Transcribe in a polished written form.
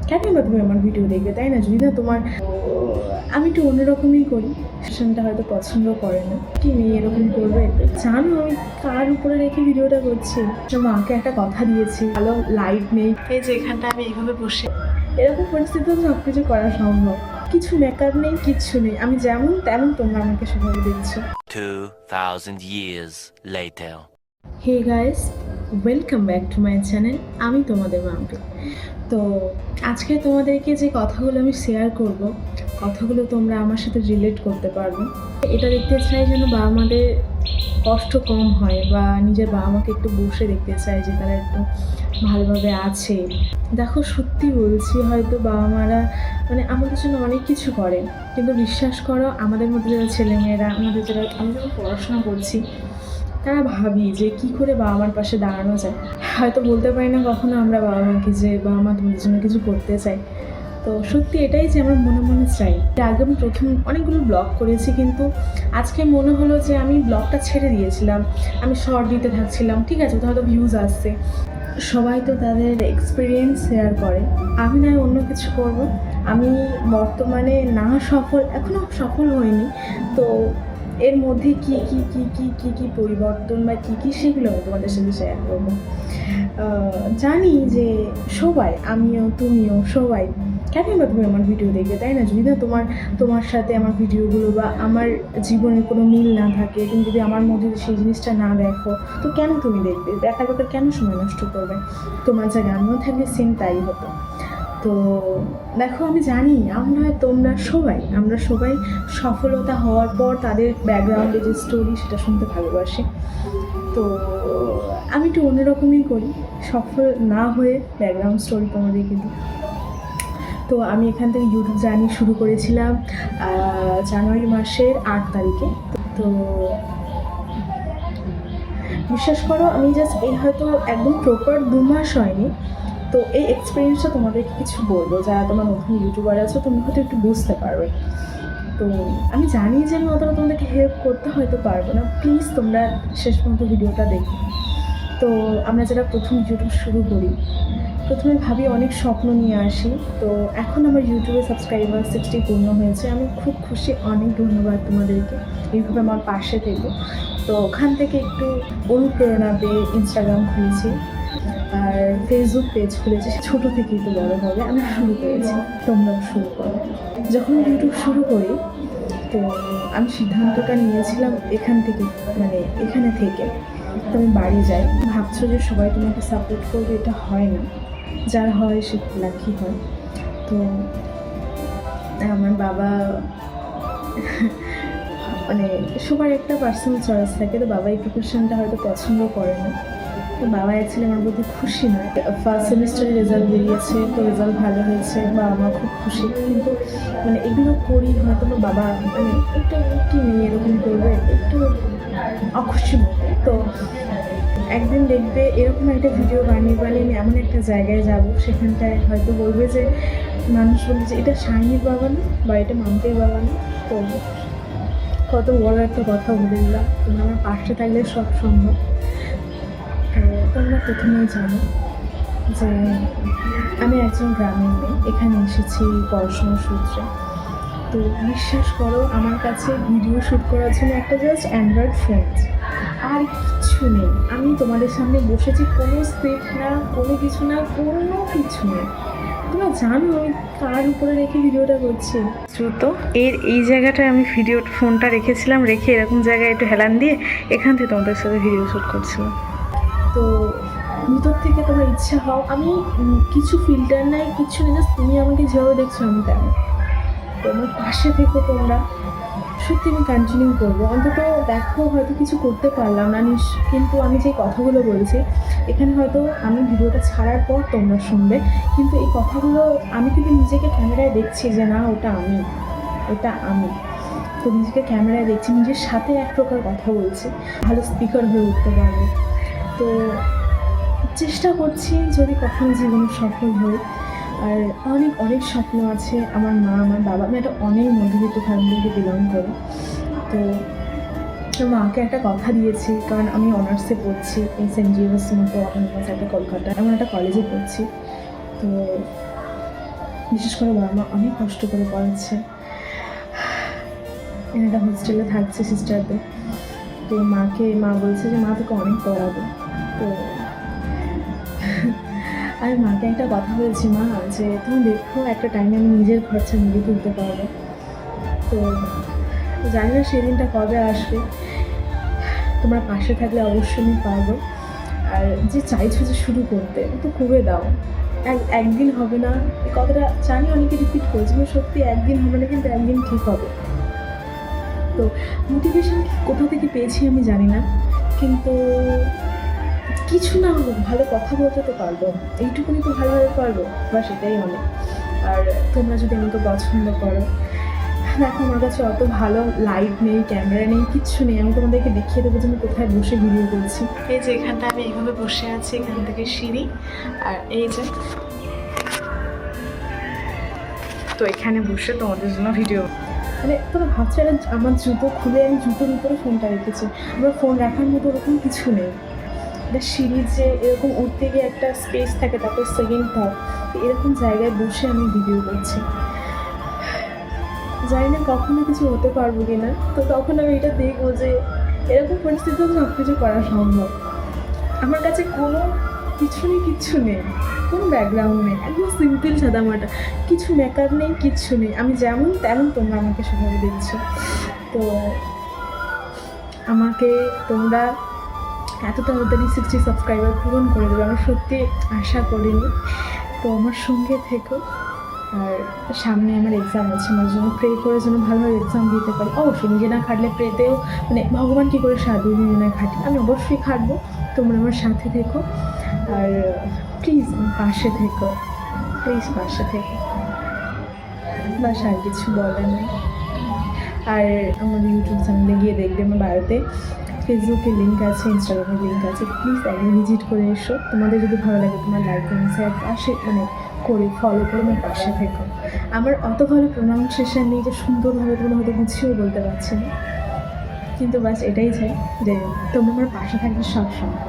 কেনই বা তুমি আমার ভিডিও দেখবে, তাই না? যদি না তোমার আমি একটু অন্যরকমই করি, সেশনটা হয়তো পছন্দ করে না। কি মেয়ে এরকম করবে? জানো আমি কার উপরে রেখে ভিডিওটা করছি? মাকে একটা কথা দিয়েছি, ভালো লাইট নেই, এই যে এখানটা আমি এইভাবে বসে, এরকম পরিস্থিতিতে সব কিছু করা সম্ভব। কিছু মেকআপ নেই, কিচ্ছু নেই, আমি যেমন তেমন তোমরা আমাকে সেভাবে দেখছো। 2000 years later. Hey guys, welcome back to my channel. আমি তোমাদের মাম্পি। তো আজকে তোমাদেরকে যে কথাগুলো আমি শেয়ার করব, কথাগুলো তোমরা আমার সাথে রিলেট করতে পারবে। এটা দেখতে চাই যেন বাবা মাদের কষ্ট কম হয়, বা নিজের বাবা মাকে একটু বসে দেখতে চাই যে তারা একটু ভালোভাবে আছে। দেখো, সত্যি বলছি, হয়তো বাবা মারা মানে আমাদের জন্য অনেক কিছু করে, কিন্তু বিশ্বাস করো, আমাদের মধ্যে যারা ছেলেমেয়েরা, আমরা যখন পড়াশোনা করছি, তারা ভাবি যে কি করে বাবা মার পাশে দাঁড়ানো যায়। হয়তো বলতে পারি না কখনো আমরা বাবা মাকে যে বাবা মা তোমাদের জন্য কিছু করতে চাই। তো সত্যি এটাই যে আমার মনে মনে চাই। আগে আমি প্রথম অনেকগুলো ব্লগ করেছি, কিন্তু আজকে মনে হলো যে আমি ব্লগটা ছেড়ে দিয়েছিলাম, আমি শর্ট দিতে থাকছিলাম। ঠিক আছে, তো হয়তো ভিউজ আসছে, সবাই তো তাদের এক্সপিরিয়েন্স শেয়ার করে, আমি নয় অন্য কিছু করব। আমি বর্তমানে না সফল, এখনও সফল হইনি, তো এর মধ্যে কি কি কি কি কি কি পরিবর্তন বা কী কী, সেগুলো আমি তোমাদের সাথে শেয়ার করবো। জানি যে সবাই, আমিও তুমিও সবাই, কেনই বা তুমি আমার ভিডিও দেখবে, তাই না? যদি না তোমার সাথে আমার ভিডিওগুলো বা আমার জীবনের কোনো মিল না থাকে, তুমি যদি আমার মধ্যে সেই জিনিসটা না দেখো, তো কেন তুমি দেখবে? দেখার ব্যাপার কেন সময় নষ্ট করবে? তোমার জায়গায় আমিও থাকলে সেম তাই হতো। তো দেখো, আমি জানি আমরা সবাই সফলতা হওয়ার পর তাদের ব্যাকগ্রাউন্ডে যে স্টোরি, সেটা শুনতে ভালোবাসি। তো আমি একটু অন্যরকমই করি, সফল না হয়ে ব্যাকগ্রাউন্ড স্টোরি তোমাদেরকে দিই। তো আমি এখান থেকে ইউটিউব জার্নি শুরু করেছিলাম জানুয়ারি মাসের 8 তারিখে। তো বিশ্বাস করো, আমি জাস্ট এই হয়তো একদম প্রপার 2 মাস হয়নি, তো এই এক্সপিরিয়েন্সটা তোমাদেরকে কিছু বলবো, যারা তোমার নতুন ইউটিউবার আছো, তুমি হয়তো একটু বুঝতে পারবে। তো আমি জানি যে আমি অতটা তোমাদেরকে হেল্প করতে হয়তো পারবো না, প্লিজ তোমরা শেষ পর্যন্ত ভিডিওটা দেখো। তো আমরা যারা প্রথম ইউটিউব শুরু করি, প্রথমে ভাবি অনেক স্বপ্ন নিয়ে আসি। তো এখন আমার ইউটিউবে সাবস্ক্রাইবার 60 পূর্ণ হয়েছে, আমি খুব খুশি, অনেক ধন্যবাদ তোমাদেরকে এইভাবে আমার পাশে থেকে। তো ওখান থেকে একটু অনুপ্রেরণা পেয়ে ইনস্টাগ্রাম খুলেছি আর ফেসবুক পেজ খুলেছি। ছোটো থেকেই তো বড় হবে, আমি শুরু করেছি, তোমরাও শুরু করো। যখন ইউটিউব শুরু করি, তো আমি সিদ্ধান্তটা নিয়েছিলাম এখানে থেকে। তো আমি বাড়ি যাই, ভাবছো যে সবাই তোমাকে সাপোর্ট করবে, এটা হয় না, যার হয় সে লাকি হয়। তো আমার বাবা মানে সবার একটা পার্সোনাল চয়েস থাকে, তো বাবা এই প্রফেশনটা হয়তো পছন্দ করে না। তো বাবা অ্যাকচুয়ালি আমার প্রতি খুশি নয়। ফার্স্ট সেমিস্টারে রেজাল্ট বেরিয়েছে, তো রেজাল্ট ভালো হয়েছে, বাবা মা খুব খুশি, কিন্তু এগুলো করি হয়তো বাবা একটু কি মেয়ে এরকম করবে, একটু অখুশি মতো। তো একদিন দেখবে এরকম একটা ভিডিও বানিয়ে আমি এমন একটা জায়গায় যাব, সেখানটায় হয়তো বলবে যে, মানুষ বলবে যে এটা শাইনির বাবা না, বা এটা মাম্পির বাবা না। তো কত বড় একটা কথা বলে দিলাম, তোমরা আমার পাশে থাকলে সব সম্ভব। তো তোমরা প্রথমেই জানো যে আমি একজন গ্রামের মেয়ে, এখানে এসেছি পড়াশোনার সূত্রে। তো বিশ্বাস করো, আমার কাছে ভিডিও শ্যুট করার জন্য একটা জাস্ট অ্যান্ড্রয়েড ফোন, আর কিচ্ছু নেই। আমি তোমাদের সামনে বসেছি, কোনো স্ক্রিপ্ট না, কোনো কিছু না, কোনো কিছু নেই। তোমরা জানো আমি কার উপরে রেখে ভিডিওটা করছি? তো এই জায়গাটায় আমি ফোনটা রেখেছিলাম, রেখে এরকম জায়গায় একটু হেলান দিয়ে এখান থেকে তোমাদের সাথে ভিডিও শ্যুট করছিলাম। তো ভিতর থেকে তোমার ইচ্ছা হও, আমি কিছু ফিল্টার নাই, কিছু নেই, জাস্ট তুমি আমাকে যেভাবে দেখছো আমি তেমন। তো আমার পাশে থেকো তোমরা, সত্যি আমি কন্টিনিউ করবো। অন্তত দেখো, হয়তো কিছু করতে পারলাম না, কিন্তু আমি যে কথাগুলো বলছি এখানে, হয়তো আমি ভিডিওটা ছাড়ার পর তোমরা শুনবে, কিন্তু এই কথাগুলো আমি কিন্তু নিজেকে ক্যামেরায় দেখছি যে না, ওটা আমি। তো নিজেকে ক্যামেরায় দেখছি, নিজের সাথে এক প্রকার কথা বলছি, ভালো স্পিকার হয়ে উঠতে পারবো। তো চেষ্টা করছি, যদি কখনো জীবনে সফল হই। আর অনেক স্বপ্ন আছে আমার মা, আমার বাবা, আমি একটা অনেক মধ্যবিত্ত ফ্যামিলি থেকে বিলং করি। তো মাকে একটা কথা দিয়েছি, কারণ আমি অনার্সে পড়ছি এই সেন্ট জেভিয়ার্স মতো অটোনোমাস একটা কলকাতা, এমন একটা কলেজে পড়ছি। তো বিশেষ করে বাবা মা অনেক কষ্ট করে পড়াচ্ছে। একটা হোস্টেলে থাকছে সিস্টারদের, তো মা বলছে যে মা তোকে অনেক পড়াবে। তো আমি মাকে একটা কথা বলেছি, মা যে তুমি দেখো একটা টাইমে আমি নিজের খরচা নিজে তুলতে পারবো। তো জানি না সেদিনটা কবে আসবে, তোমরা পাশে থাকলে অবশ্যই আমি পারবো। আর যে চাইছো যে শুরু করতে, তো করে দাও। একদিন হবে না, এই কথাটা জানি অনেকে রিপিট করেছে, কিন্তু সত্যি একদিন হবে না, কিন্তু একদিন ঠিক হবে। তো মোটিভেশন কোথা থেকে পেয়েছি আমি জানি না, কিন্তু কিছু না হোক ভালো কথা বলতে তো পারবো, এইটুকুনি তো ভালোভাবে পারবো, বা সেটাই অনেক। আর তোমরা যদি আমাকে পছন্দ করো, দেখো আমার কাছে অত ভালো লাইট নেই, ক্যামেরা নেই, কিচ্ছু নেই, আমি তোমাদেরকে দেখিয়ে দেবো যে আমি কোথায় বসে ভিডিও করছি। এই যে এখানটা আমি এইভাবে বসে আছি, এখান থেকে সিঁড়ি, আর এই যে তো এখানে বসে তোমাদের জন্য ভিডিও। মানে তোমরা ভাবছো এটা আমার জুতো খুলে আমি জুতোর উপরে ফোনটা রেখেছি, আমার ফোন রাখার মতো ওরকম কিছু নেই। এটা সিঁড়ির যে এরকম উঠতে গিয়ে একটা স্পেস থাকে, তারপর সেকেন্ড থার্ড, এরকম জায়গায় বসে আমি ভিডিও করছি। জানি না কখনো কিছু হতে পারবো কি না, তো তখন আমি এটা দেখবো যে এরকম পরিস্থিতিতে সব কিছু করা সম্ভব। আমার কাছে কোনো কিচ্ছু নেই, কোনো ব্যাকগ্রাউন্ড নেই, একদম সিম্পল সাদামাটা, কিছু মেকআপ নেই, কিচ্ছু নেই, আমি যেমন তেমন তোমরা আমাকে সেভাবে দেখছো। তো আমাকে তোমরা এত তাড়াতাড়ি 60 সাবস্ক্রাইবার পূরণ করে দেবে আমি সত্যি আশা করিনি। তো আমার সঙ্গে থেকো। আর সামনে আমার এক্সাম আছে, আমার জন্য প্রে করে যেন ভালোভাবে এক্সাম দিতে পারি। অবশ্যই নিজে না খাটলে প্রেতেও মানে ভগবান কী করে সাধু, নিজে না খাটি, আমি অবশ্যই খাটবো। তোমরা আমার সাথে থেকো, আর প্লিজ পাশে থেকো, প্লিজ পাশে থেকো, বাস আর কিছু বলার নেই। আর আমার ইউটিউব চ্যানেলে গিয়ে দেখবে, আমার বায়োতে ফেসবুকের লিঙ্ক আছে, ইনস্টাগ্রামের লিঙ্ক আছে, প্লিজ একদিন ভিজিট করে এসো। তোমাদের যদি ভালো লাগে তোমার লাইক কমেন্ট শেয়ার পাশে মানে করে ফলো করে আমার পাশে থেকো। আমার অত ভালো প্রোনাউন্সিয়েশন নেই যে সুন্দরভাবে তোমরা হয়তো গুছিয়েও বলতে পারছি না, কিন্তু বাস এটাই চাই যে তোমরা আমার পাশে থাকবে সব সময়।